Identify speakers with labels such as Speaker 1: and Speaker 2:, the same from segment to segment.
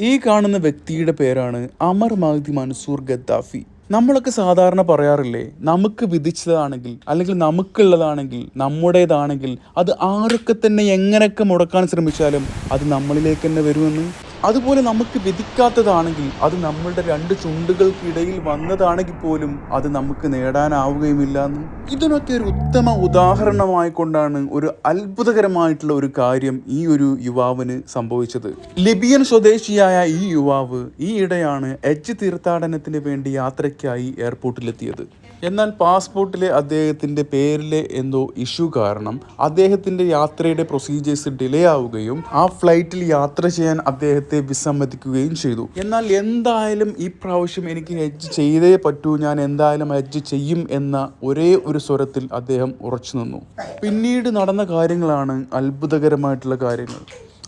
Speaker 1: ഈ കാണുന്ന വ്യക്തിയുടെ പേരാണ് അമർ മഹ്ദി മൻസൂർ ഗദ്ദാഫി. നമ്മളൊക്കെ സാധാരണ പറയാറില്ലേ, നമുക്ക് വിധിച്ചതാണെങ്കിൽ അല്ലെങ്കിൽ നമുക്കുള്ളതാണെങ്കിൽ നമ്മുടേതാണെങ്കിൽ അത് ആരൊക്കെ തന്നെ എങ്ങനെയൊക്കെ മുടക്കാൻ ശ്രമിച്ചാലും അത് നമ്മളിലേക്ക് തന്നെ വരുമെന്ന്. അതുപോലെ നമുക്ക് വിധിക്കാത്തതാണെങ്കിൽ അത് നമ്മളുടെ രണ്ട് ചുണ്ടുകൾക്കിടയിൽ വന്നതാണെങ്കിൽ പോലും അത് നമുക്ക് നേടാനാവുകയുമില്ല എന്ന്. ഇതിനൊക്കെ ഒരു ഉത്തമ ഉദാഹരണമായിക്കൊണ്ടാണ് ഒരു അത്ഭുതകരമായിട്ടുള്ള ഒരു കാര്യം ഈ ഒരു യുവാവിന് സംഭവിച്ചത്. ലിബിയൻ സ്വദേശിയായ ഈ യുവാവ് ഈയിടെയാണ് ഹജ്ജ് തീർത്ഥാടനത്തിന് വേണ്ടി യാത്രയ്ക്കായി എയർപോർട്ടിലെത്തിയത്. എന്നാൽ പാസ്പോർട്ടിലെ അദ്ദേഹത്തിൻ്റെ പേരിലെ എന്തോ ഇഷ്യൂ കാരണം അദ്ദേഹത്തിൻ്റെ യാത്രയുടെ പ്രൊസീജിയേഴ്സ് ഡിലേ ആവുകയും ആ ഫ്ലൈറ്റിൽ യാത്ര ചെയ്യാൻ അദ്ദേഹത്തെ വിസമ്മതിക്കുകയും ചെയ്തു. എന്നാൽ എന്തായാലും ഈ പ്രാവശ്യം എനിക്ക് ഹജ്ജ് ചെയ്തേ പറ്റൂ, ഞാൻ എന്തായാലും ഹജ്ജ് ചെയ്യും എന്ന ഒരേ ഒരു സ്വരത്തിൽ അദ്ദേഹം ഉറച്ചു നിന്നു. പിന്നീട് നടന്ന കാര്യങ്ങളാണ് അത്ഭുതകരമായിട്ടുള്ള കാര്യങ്ങൾ.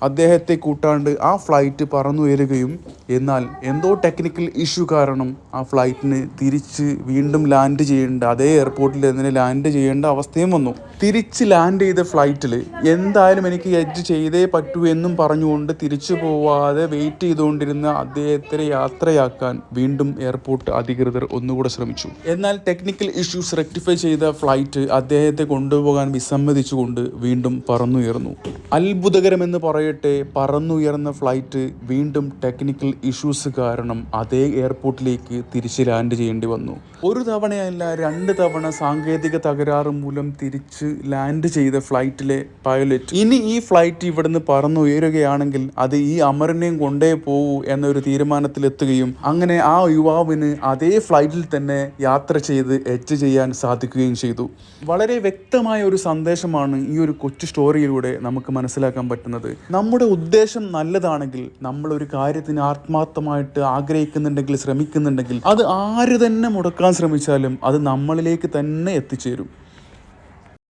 Speaker 1: അദ്ദേഹത്തെ കൂട്ടാണ്ട് ആ ഫ്ലൈറ്റ് പറന്നുയരുകയും എന്നാൽ എന്തോ ടെക്നിക്കൽ ഇഷ്യൂ കാരണം ആ ഫ്ലൈറ്റിന് തിരിച്ച് വീണ്ടും ലാൻഡ് ചെയ്യേണ്ട അതേ എയർപോർട്ടിൽ തന്നെ ലാൻഡ് ചെയ്യേണ്ട അവസ്ഥയും വന്നു. തിരിച്ച് ലാൻഡ് ചെയ്ത ഫ്ലൈറ്റിൽ എന്തായാലും എനിക്ക് ഹജ്ജ് ചെയ്തേ പറ്റൂ എന്നും പറഞ്ഞുകൊണ്ട് തിരിച്ചു പോവാതെ വെയിറ്റ് ചെയ്തുകൊണ്ടിരുന്ന അദ്ദേഹത്തെ യാത്രയാക്കാൻ വീണ്ടും എയർപോർട്ട് അധികൃതർ ഒന്നുകൂടെ ശ്രമിച്ചു. എന്നാൽ ടെക്നിക്കൽ ഇഷ്യൂസ് റെക്ടിഫൈ ചെയ്ത ഫ്ലൈറ്റ് അദ്ദേഹത്തെ കൊണ്ടുപോകാൻ വിസമ്മതിച്ചുകൊണ്ട് വീണ്ടും പറന്നുയർന്നു. അത്ഭുതകരമെന്ന് പറയട്ടെ, പറന്നുയർന്ന ഫ്ലൈറ്റ് വീണ്ടും ടെക്നിക്കൽ ഇഷ്യൂസ് കാരണം അതേ എയർപോർട്ടിലേക്ക് തിരിച്ച് ലാൻഡ് ചെയ്യേണ്ടി വന്നു. ഒരു തവണയല്ല 2 തവണ സാങ്കേതിക തകരാറ് മൂലം തിരിച്ച് ലാൻഡ് ചെയ്ത ഫ്ലൈറ്റിലെ പൈലറ്റ് ഇനി ഈ ഫ്ലൈറ്റ് ഇവിടുന്ന് പറന്നുയരുകയാണെങ്കിൽ അത് ഈ അമറിനെയും കൊണ്ടേ പോകൂ എന്നൊരു തീരുമാനത്തിലെത്തുകയും അങ്ങനെ ആ യുവാവിന് അതേ ഫ്ലൈറ്റിൽ തന്നെ യാത്ര ചെയ്ത് ഹജ്ജ് ചെയ്യാൻ സാധിക്കുകയും ചെയ്തു. വളരെ വ്യക്തമായ ഒരു സന്ദേശമാണ് ഈ ഒരു കൊച്ചു സ്റ്റോറിയിലൂടെ നമുക്ക് മനസ്സിലാക്കാൻ പറ്റുന്നത്. നമ്മുടെ ഉദ്ദേശം നല്ലതാണെങ്കിൽ, നമ്മൾ ഒരു കാര്യത്തിന് ആത്മാർത്ഥമായിട്ട് ആഗ്രഹിക്കുന്നുണ്ടെങ്കിൽ, ശ്രമിക്കുന്നുണ്ടെങ്കിൽ, അത് ആര് തന്നെ മുടക്കാൻ ശ്രമിച്ചാലും അത് നമ്മളിലേക്ക് തന്നെ എത്തിച്ചേരും.